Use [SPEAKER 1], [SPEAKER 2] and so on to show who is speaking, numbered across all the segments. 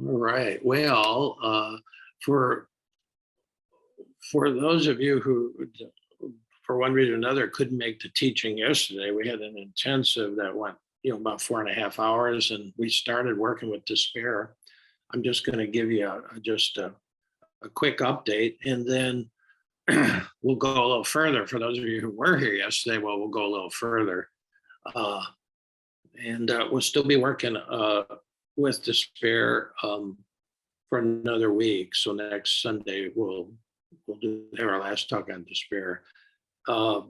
[SPEAKER 1] All right. Well, for for those of you who, for one reason or another, couldn't make the teaching yesterday, we had an intensive that went, about 4.5 hours, and we started working with despair. I'm just going to give you a quick update, and then we'll go a little further. For those of you who were here yesterday, well, we'll go a little further, uh, and we'll still be working with despair for another week. So next Sunday we'll do have our last talk on despair. Uh,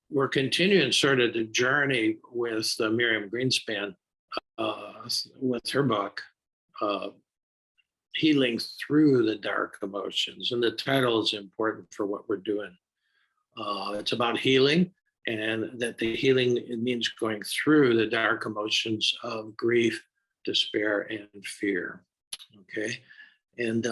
[SPEAKER 1] we're continuing sort of the journey with Miriam Greenspan with her book, uh, Healing Through the Dark Emotions. And the title is important for what we're doing. It's about healing, and that the healing, it means going through the dark emotions of grief, despair, and fear. Okay. And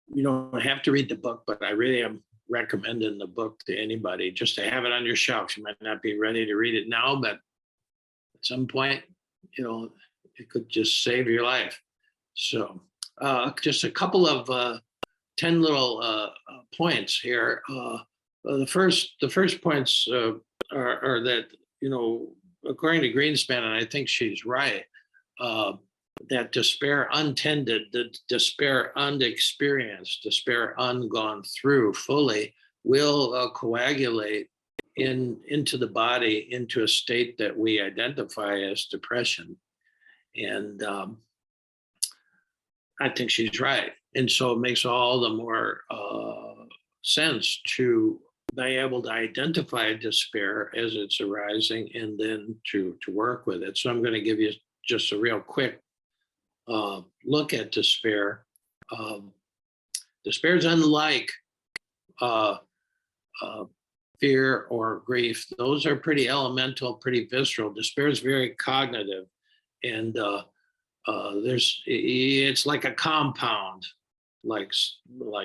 [SPEAKER 1] you don't have to read the book, but I really am recommending the book to anybody just to have it on your shelf. You might not be ready to read it now, but at some point, it could just save your life. So, just a couple of 10 little points here. The first points are that, according to Greenspan, and I think she's right, that despair untended, the despair unexperienced, despair ungone through fully will coagulate into the body into a state that we identify as depression. And I think she's right. And so it makes all the more sense to be able to identify despair as it's arising and then to work with it. So I'm going to give you just a real quick look at despair. Despair is unlike fear or grief. Those are pretty elemental, pretty visceral. Despair is very cognitive, and it's like a compound, like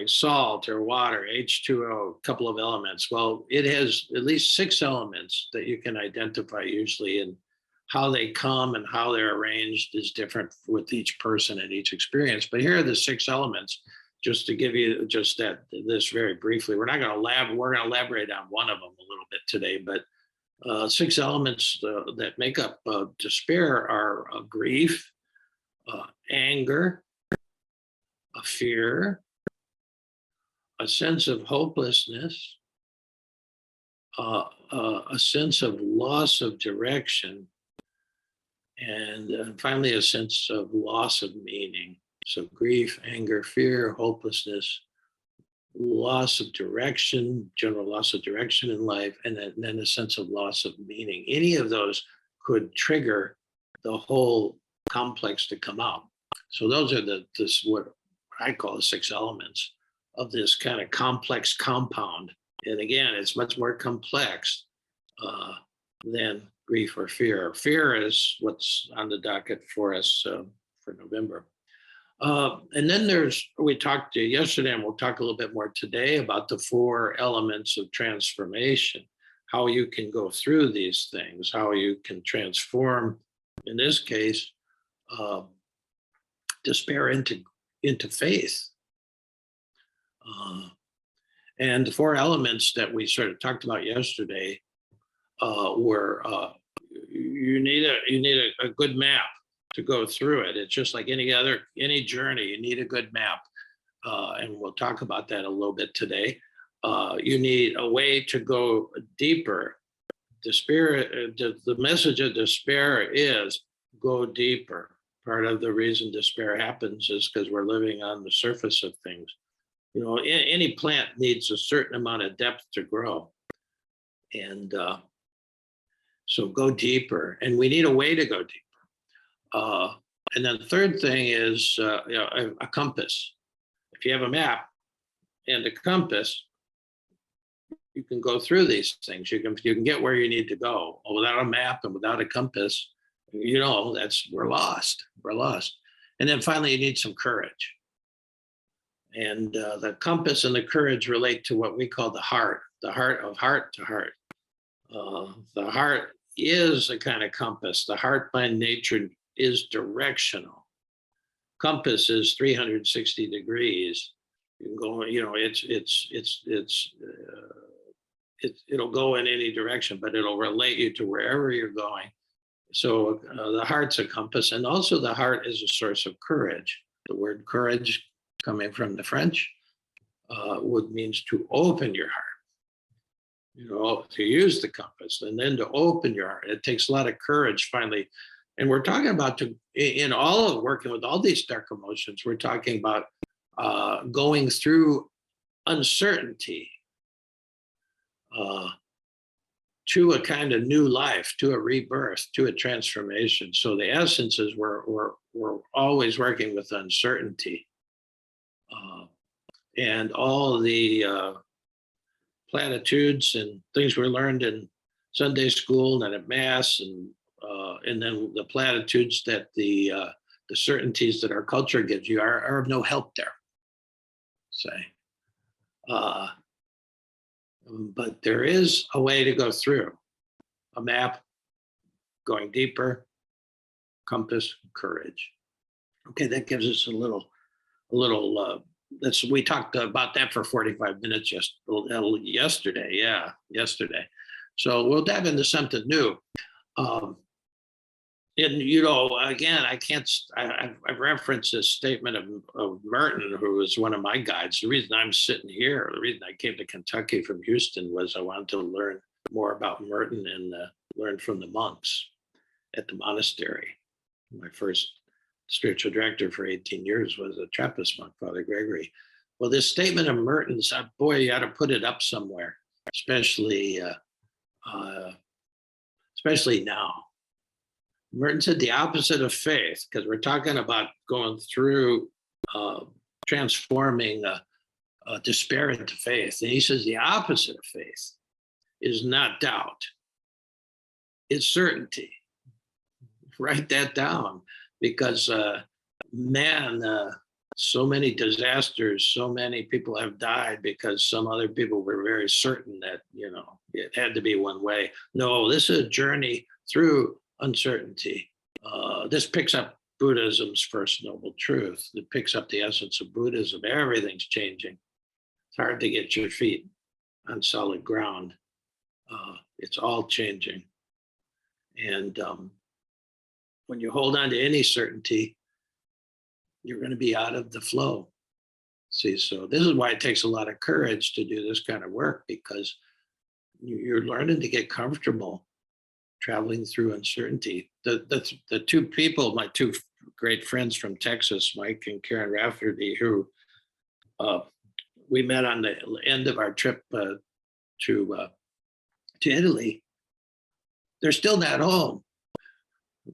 [SPEAKER 1] salt or water, H2O, a couple of elements. Well, it has at least 6 elements that you can identify usually, and how they come and how they're arranged is different with each person and each experience. But here are the 6 elements, just to give you this very briefly. We're going to elaborate on one of them a little bit today, but 6 elements that make up despair are grief, anger, a fear, a sense of hopelessness, a sense of loss of direction, and finally a sense of loss of meaning. So grief, anger, fear, hopelessness, loss of direction, general loss of direction in life, and then a sense of loss of meaning. Any of those could trigger the whole complex to come out. So those are what I call the 6 elements of this kind of complex compound. And again, it's much more complex than grief or fear. Fear is what's on the docket for us for November. And then we talked yesterday, and we'll talk a little bit more today about the 4 elements of transformation, how you can go through these things, how you can transform, in this case, despair into faith. And the 4 elements that we sort of talked about yesterday were you need a good map to go through it. It's just like any journey. You need a good map, and we'll talk about that a little bit today. You need a way to go deeper. The message of despair is go deeper. Part of the reason despair happens is because we're living on the surface of things. Any plant needs a certain amount of depth to grow, and so go deeper. And we need a way to go deeper. And then the third thing is a compass. If you have a map and a compass, you can go through these things. You can get where you need to go. Without a map and without a compass, we're lost. We're lost. And then finally, you need some courage. And the compass and the courage relate to what we call the heart of heart to heart. The heart is a kind of compass. The heart by nature is directional. compass is 360 degrees. You can go, it'll go in any direction, but it'll relate you to wherever you're going. So the heart's a compass, and also the heart is a source of courage. The word courage, coming from the French, would means to open your heart, to use the compass, and then to open your heart. It takes a lot of courage finally. And we're talking about in all of working with all these dark emotions, we're talking about going through uncertainty to a kind of new life, to a rebirth, to a transformation. So the essence is we're always working with uncertainty. And all the platitudes and things we learned in Sunday school and at Mass, and then the platitudes that the certainties that our culture gives you are of no help there, say. But there is a way to go through. A map, going deeper, compass, courage. Okay, that gives us a little. We talked about that for 45 minutes yesterday. Yeah, yesterday. So we'll dive into something new. And again, I've referenced this statement of Merton, who was one of my guides. The reason I'm sitting here, the reason I came to Kentucky from Houston, was I wanted to learn more about Merton and learn from the monks at the monastery. My first spiritual director for 18 years was a Trappist monk, Father Gregory. Well, this statement of Merton's, boy, you ought to put it up somewhere, especially now. Merton said the opposite of faith, because we're talking about going through transforming despair into faith. And he says the opposite of faith is not doubt, it's certainty. Write that down, because so many disasters, so many people have died because some other people were very certain that, it had to be one way. No, this is a journey through uncertainty. This picks up Buddhism's first noble truth. It picks up the essence of Buddhism. Everything's changing. It's hard to get your feet on solid ground. It's all changing. And when you hold on to any certainty, you're going to be out of the flow. See, so this is why it takes a lot of courage to do this kind of work, because you're learning to get comfortable traveling through uncertainty. The two people, my two great friends from Texas, Mike and Karen Rafferty, who we met on the end of our trip to Italy, they're still not home.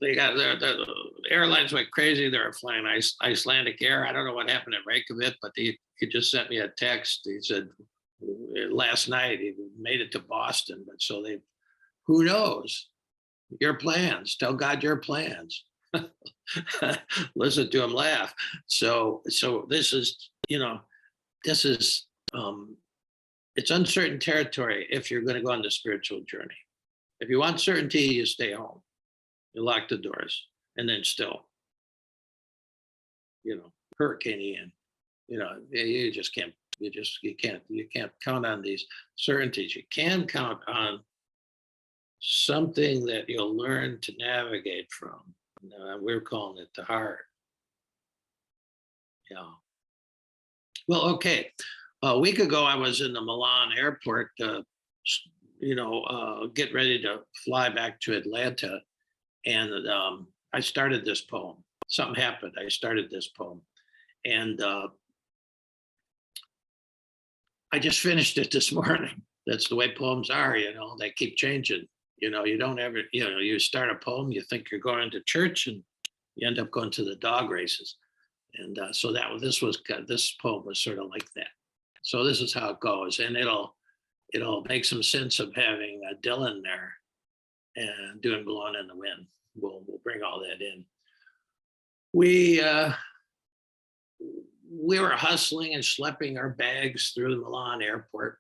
[SPEAKER 1] They got the airlines went crazy. They were flying Icelandic Air. I don't know what happened at Reykjavik, but he just sent me a text. He said last night he made it to Boston, but who knows? Your plans. Tell God your plans. Listen to him laugh. So this is it's uncertain territory if you're going to go on the spiritual journey. If you want certainty, you stay home. You lock the doors, and then still, Hurricane Ian. You just can't. You can't count on these certainties. You can count on something that you'll learn to navigate from. We're calling it the heart. Yeah. Well, okay. A week ago, I was in the Milan airport, get ready to fly back to Atlanta. And I started this poem. Something happened. I started this poem. And I just finished it this morning. That's the way poems are, they keep changing. You don't ever, you start a poem, you think you're going to church, and you end up going to the dog races. And so this poem was sort of like that. So this is how it goes. And it'll make some sense of having Dylan there and doing Blowing in the Wind. We'll bring all that in. We were hustling and schlepping our bags through the Milan airport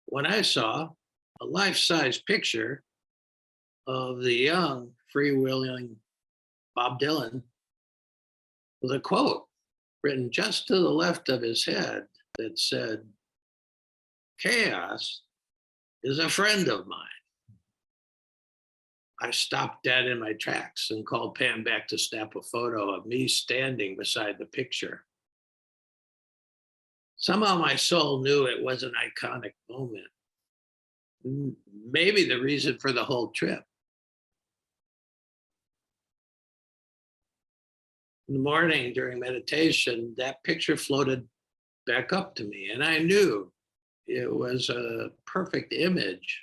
[SPEAKER 1] when I saw a life-size picture of the young, freewheeling Bob Dylan with a quote written just to the left of his head that said, "Chaos is a friend of mine." I stopped dead in my tracks and called Pam back to snap a photo of me standing beside the picture. Somehow my soul knew it was an iconic moment. Maybe the reason for the whole trip. In the morning during meditation, that picture floated back up to me, and I knew it was a perfect image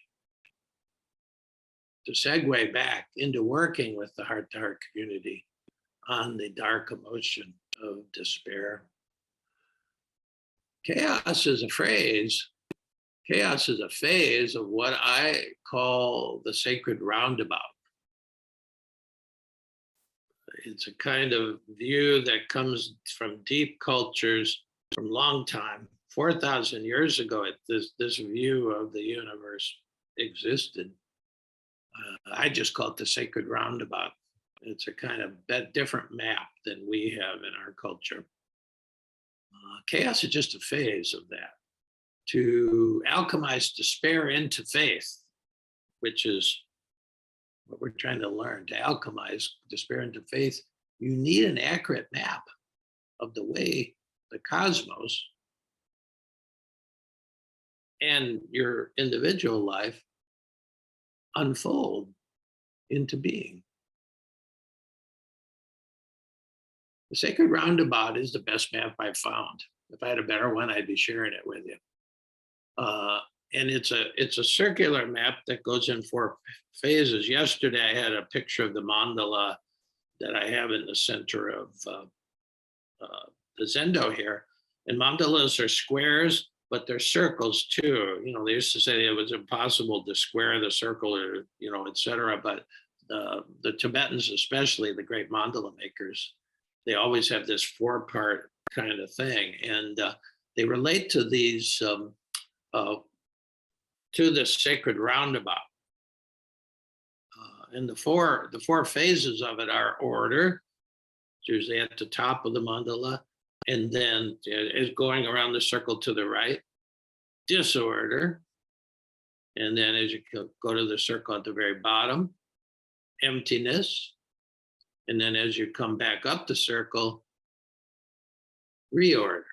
[SPEAKER 1] to segue back into working with the heart to heart community on the dark emotion of despair. Chaos is a phrase. Chaos is a phase of what I call the sacred roundabout. It's a kind of view that comes from deep cultures from long time. 4,000 years ago, this view of the universe existed. I just call it the sacred roundabout. It's a kind of different map than we have in our culture. Chaos is just a phase of that. To alchemize despair into faith, which is what we're trying to learn, to alchemize despair into faith, you need an accurate map of the way the cosmos and your individual life unfold into being. The sacred roundabout is the best map I've found. If I had a better one, I'd be sharing it with you. And it's a circular map that goes in 4 phases. Yesterday, I had a picture of the mandala that I have in the center of the Zendo here. And mandalas are squares, but they're circles too. You know, they used to say it was impossible to square the circle, or et cetera. But the Tibetans, especially the great mandala makers, they always have this 4-part kind of thing, and they relate to these to this sacred roundabout. And the four phases of it are order, usually at the top of the mandala, and then is going around the circle to the right, disorder, and then as you go to the circle at the very bottom, emptiness, and then as you come back up the circle, reorder,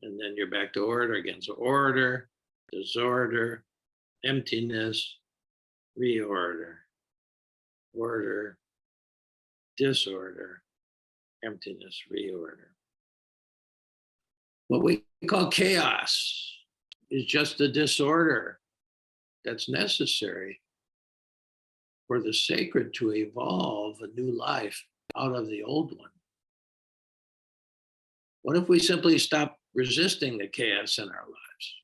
[SPEAKER 1] and then you're back to order again. So order, disorder, emptiness, reorder, order, disorder, emptiness, reorder. What we call chaos is just a disorder that's necessary for the sacred to evolve a new life out of the old one. What if we simply stop resisting the chaos in our lives?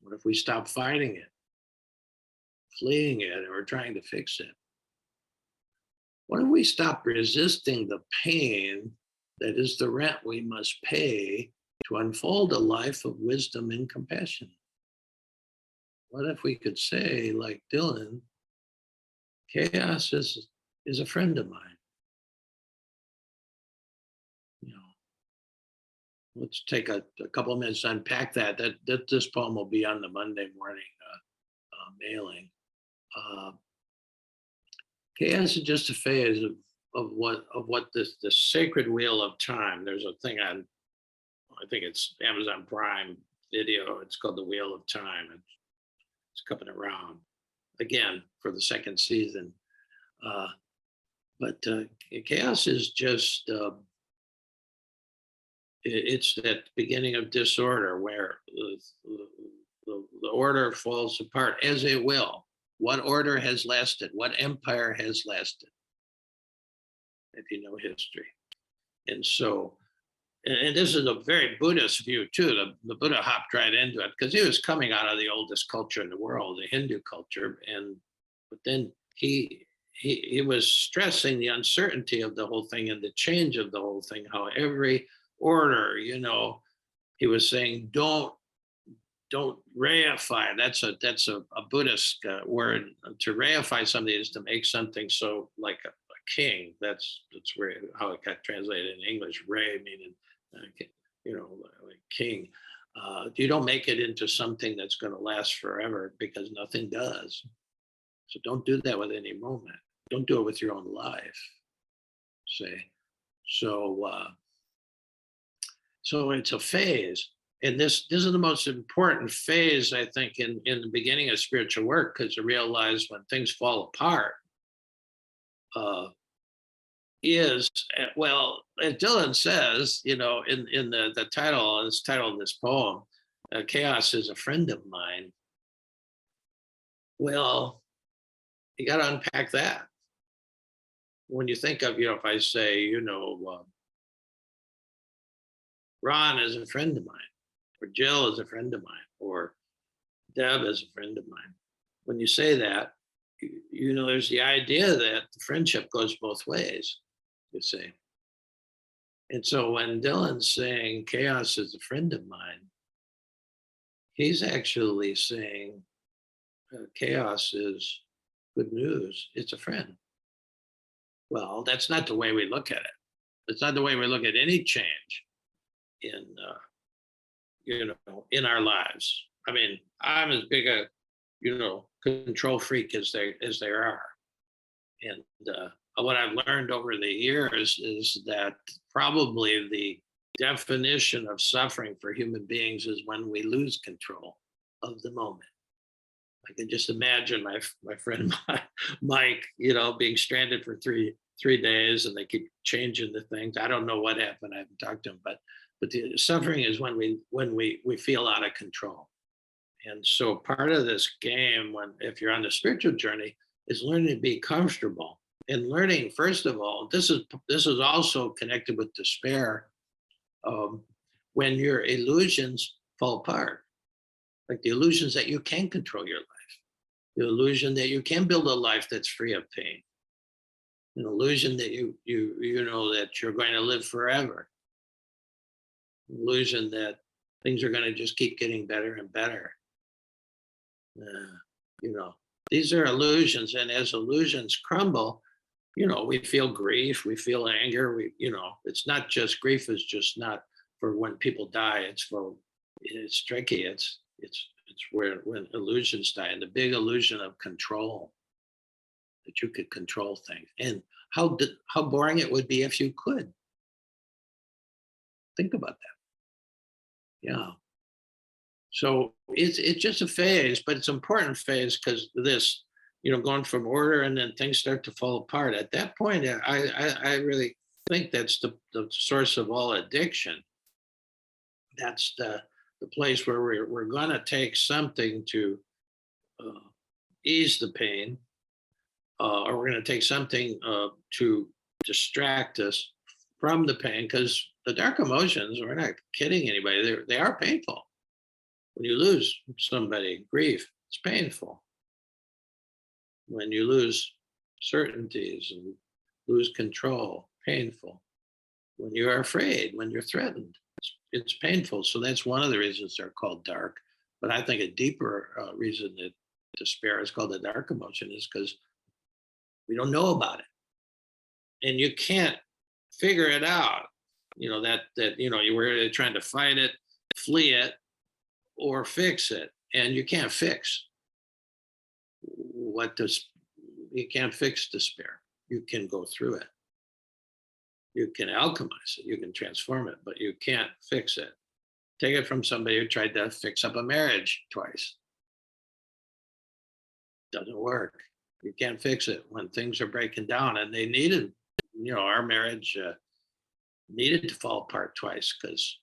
[SPEAKER 1] What if we stop fighting it, fleeing it, or trying to fix it? What if we stop resisting the pain that is the rent we must pay to unfold a life of wisdom and compassion? What if we could say, like Dylan, chaos is a friend of mine? Let's take a couple of minutes to unpack that. That this poem will be on the Monday morning mailing. Chaos is just a phase of what this the sacred wheel of time. There's a thing on, I think it's Amazon Prime Video. It's called The Wheel of Time. It's coming around again for the 2nd season. But chaos is just it's that beginning of disorder where the order falls apart, as it will. What order has lasted? What empire has lasted? If you know history. And so, and this is a very Buddhist view too. The Buddha hopped right into it because he was coming out of the oldest culture in the world, the Hindu culture. But then he was stressing the uncertainty of the whole thing and the change of the whole thing, how every order, he was saying, don't reify. That's a Buddhist word. To reify something is to make something so like king. That's where how it got translated in English. Ray meaning, like king. You don't make it into something that's going to last forever because nothing does. So don't do that with any moment. Don't do it with your own life. Say so. So it's a phase, and this is the most important phase, I think, in the beginning of spiritual work, because you realize when things fall apart, uh, is well, as Dylan says, in the title, this title of this poem, "Chaos is a friend of mine." Well, you got to unpack that. When you think of, if I say, Ron is a friend of mine, or Jill is a friend of mine, or Deb is a friend of mine. When you say that, there's the idea that the friendship goes both ways, you see. And so when Dylan's saying chaos is a friend of mine, he's actually saying chaos is good news. It's a friend. Well, that's not the way we look at it. It's not the way we look at any change in in our lives. I mean, I'm as big a control freak as there are, and what I've learned over the years is that probably the definition of suffering for human beings is when we lose control of the moment. I can just imagine my friend Mike, being stranded for three days, and they keep changing the things. I don't know what happened. I haven't talked to him, but the suffering is when we feel out of control. And so part of this game, if you're on the spiritual journey, is learning to be comfortable and learning. First of all, this is also connected with despair. When your illusions fall apart, like the illusions that you can control your life, the illusion that you can build a life that's free of pain, an illusion that you know that you're going to live forever, an illusion that things are going to just keep getting better and better. These are illusions, and as illusions crumble, we feel grief, we feel anger. It's not just grief is just not for when people die. It's tricky. It's where when illusions die, and the big illusion of control, that you could control things, and how boring it would be if you could. Think about that. Yeah. So it's just a phase, but it's an important phase because this, going from order and then things start to fall apart. At that point, I really think that's the source of all addiction. That's the place where we're going to take something to ease the pain, or we're going to take something to distract us from the pain, because the dark emotions, we're not kidding anybody, they are painful. When you lose somebody, grief, it's painful. When you lose certainties and lose control, painful. When you're afraid, when you're threatened, it's painful. So that's one of the reasons they're called dark. But I think a deeper reason that despair is called a dark emotion is because we don't know about it, and you can't figure it out. You were trying to fight it, flee it, or fix it, and you can't fix you can't fix despair. You can go through it, you can alchemize it, you can transform it, but you can't fix it. Take it from somebody who tried to fix up a marriage twice. Doesn't work. You can't fix it when things are breaking down, and they needed, our marriage needed to fall apart twice because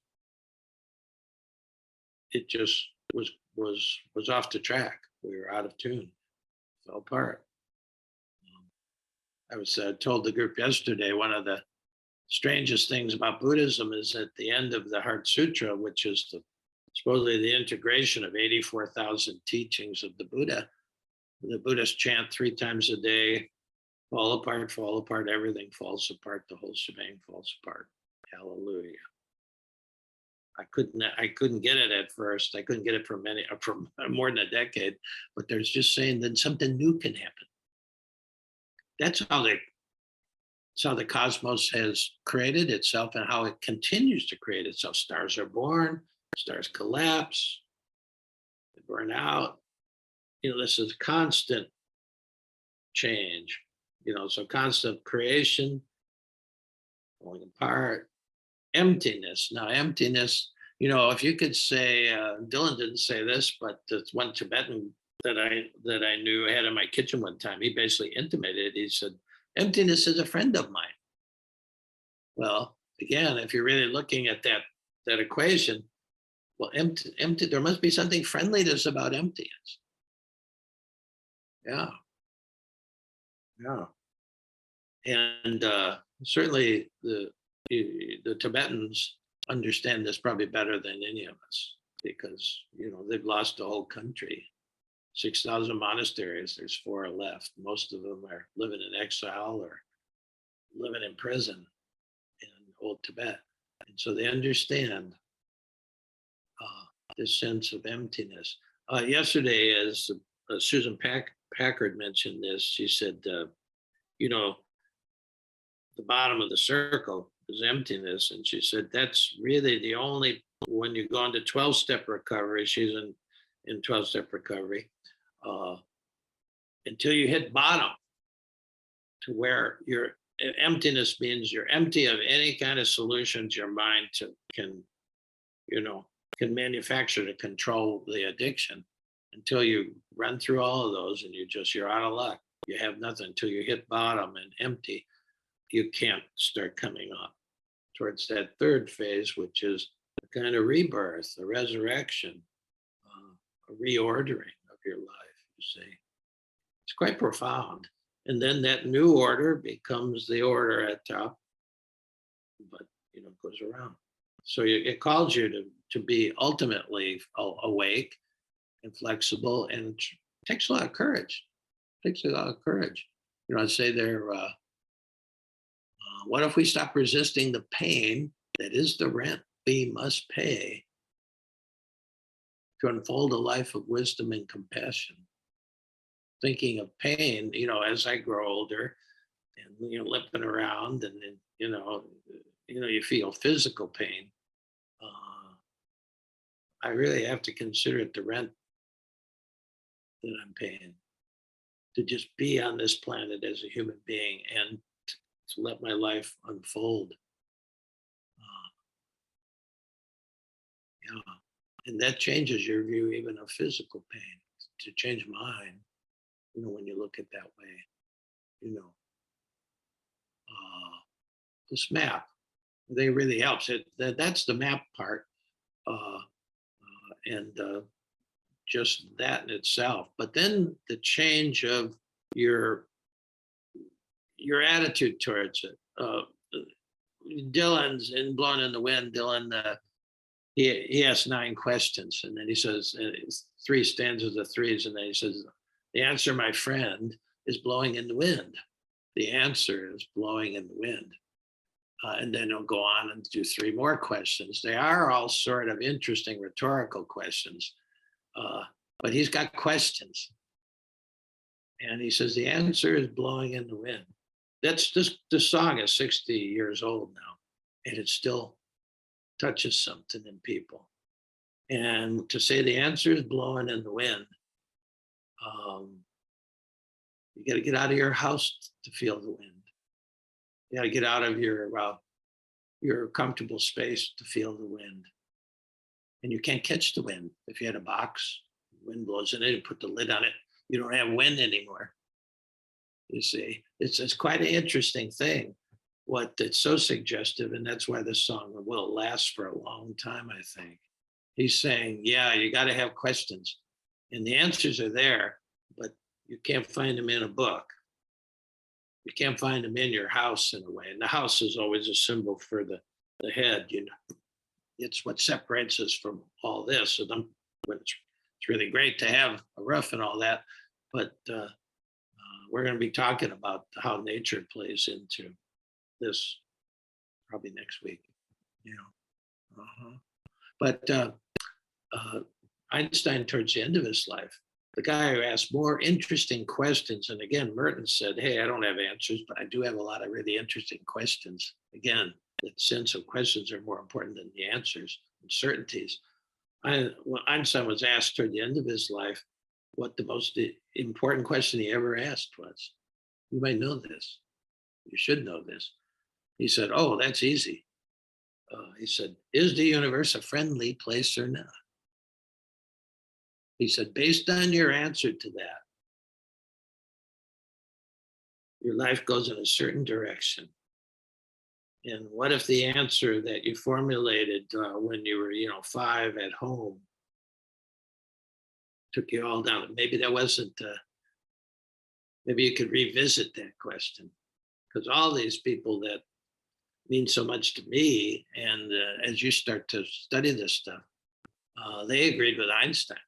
[SPEAKER 1] it just was off the track. We were out of tune, fell apart. I was told the group yesterday, one of the strangest things about Buddhism is at the end of the Heart Sutra, which is supposedly the integration of 84,000 teachings of the Buddha. The Buddhists chant 3 times a day: fall apart, everything falls apart, the whole shebang falls apart. Hallelujah. I couldn't get it at first. I couldn't get it for more than a decade, but there's just saying that something new can happen. That's how It's how the cosmos has created itself and how it continues to create itself. Stars are born, stars collapse, they burn out. This is constant change. So constant creation, falling apart, emptiness. Now, emptiness, if you could say, Dylan didn't say this, but there's one Tibetan that I knew had in my kitchen one time. He basically intimated. He said, "Emptiness is a friend of mine." Well, again, if you're really looking at that equation, well, empty. There must be something friendliness about emptiness. Yeah, yeah, and certainly the Tibetans understand this probably better than any of us because they've lost the whole country. 6,000 monasteries. There's 4 left. Most of them are living in exile or living in prison in old Tibet, and so they understand this sense of emptiness. Yesterday, as Susan Packard mentioned this, she said, you know, the bottom of the circle is emptiness. And she said, that's really the only, when you go into 12-step recovery, she's in 12-step recovery, until you hit bottom to where your emptiness means you're empty of any kind of solutions your mind can manufacture to control the addiction. Until you run through all of those and you're out of luck. You have nothing until you hit bottom and empty. You can't start coming up towards that third phase, which is a kind of rebirth, a resurrection, a reordering of your life, you see. It's quite profound. And then that new order becomes the order at top, but goes around. So it calls you to be ultimately awake and flexible, and it takes a lot of courage. It takes a lot of courage. I'd say there, what if we stop resisting the pain that is the rent we must pay to unfold a life of wisdom and compassion? Thinking of pain, as I grow older and limping around, and then, you feel physical pain. I really have to consider it the rent that I'm paying to just be on this planet as a human being and to let my life unfold. Yeah. And that changes your view even of physical pain, to change mine, when you look at that way, this map, they really helps it. That's the map part. And just that in itself, but then the change of your attitude towards it. Dylan's in Blown in the Wind. Dylan, he asks 9 questions, and then he says 3 stanzas of threes, and then he says, the answer, my friend, is blowing in the wind. The answer is blowing in the wind. And then he'll go on and do 3 more questions. They are all sort of interesting rhetorical questions, but he's got questions. And he says, the answer is blowing in the wind. That's just, the song is 60 years old now, and it still touches something in people. And to say the answer is blowing in the wind, you got to get out of your house to feel the wind. You got to get out of your comfortable space to feel the wind. And you can't catch the wind. If you had a box, wind blows in it, you put the lid on it, you don't have wind anymore. You see, it's quite an interesting thing. It's so suggestive, and that's why this song will last for a long time, I think. He's saying, yeah, you got to have questions, and the answers are there, but you can't find them in a book. You can't find them in your house in a way. And the house is always a symbol for the head, It's what separates us from all this. And it's really great to have a roof and all that, but we're going to be talking about how nature plays into this probably next week. But Einstein, towards the end of his life, the guy who asked more interesting questions. And again, Merton said, hey, I don't have answers, but I do have a lot of really interesting questions. Again, that sense of questions are more important than the answers and certainties. Well, Einstein was asked toward the end of his life what the most important question he ever asked was. You might know this. You should know this. He said, oh, that's easy. He said, is the universe a friendly place or not? He said, based on your answer to that, your life goes in a certain direction. And what if the answer that you formulated when you were, 5 at home took you all down? Maybe that wasn't, maybe you could revisit that question. Because all these people that mean so much to me, and as you start to study this stuff, they agreed with Einstein.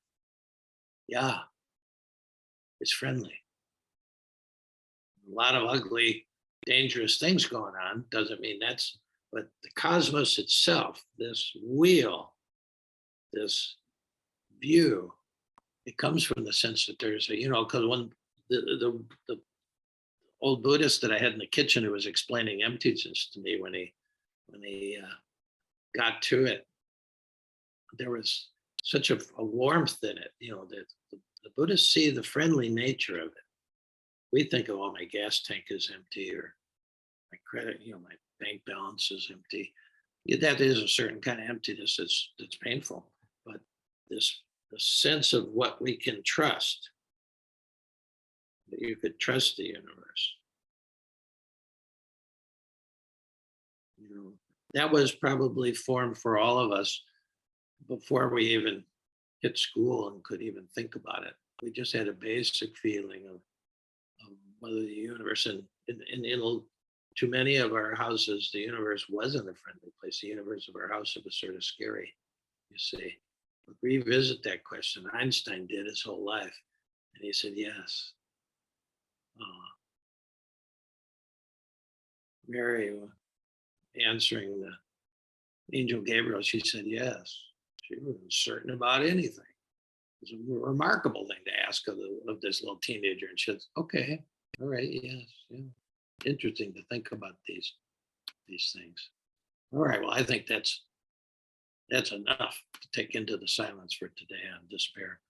[SPEAKER 1] Yeah, it's friendly. A lot of ugly, dangerous things going on. Doesn't mean that's, but the cosmos itself, this wheel, this view, it comes from the sense that there's a, because when the old Buddhist that I had in the kitchen who was explaining emptiness to me when he got to it, there was such a warmth in it. The Buddhists see the friendly nature of it. We think, oh, my gas tank is empty, or my credit, my bank balance is empty. Yeah, that is a certain kind of emptiness that's painful. But the sense of what we can trust, that you could trust the universe. That was probably formed for all of us before we even hit school and could even think about it. We just had a basic feeling of whether the universe, and to many of our houses, the universe wasn't a friendly place. The universe of our house, it was sort of scary, you see. But revisit that question. Einstein did his whole life, and he said yes. Mary answering the angel Gabriel, she said yes. She wasn't certain about anything. It was a remarkable thing to ask of this little teenager. And she said, okay, all right, yes, yeah. Interesting to think about these things. All right, well, I think that's enough to take into the silence for today on despair.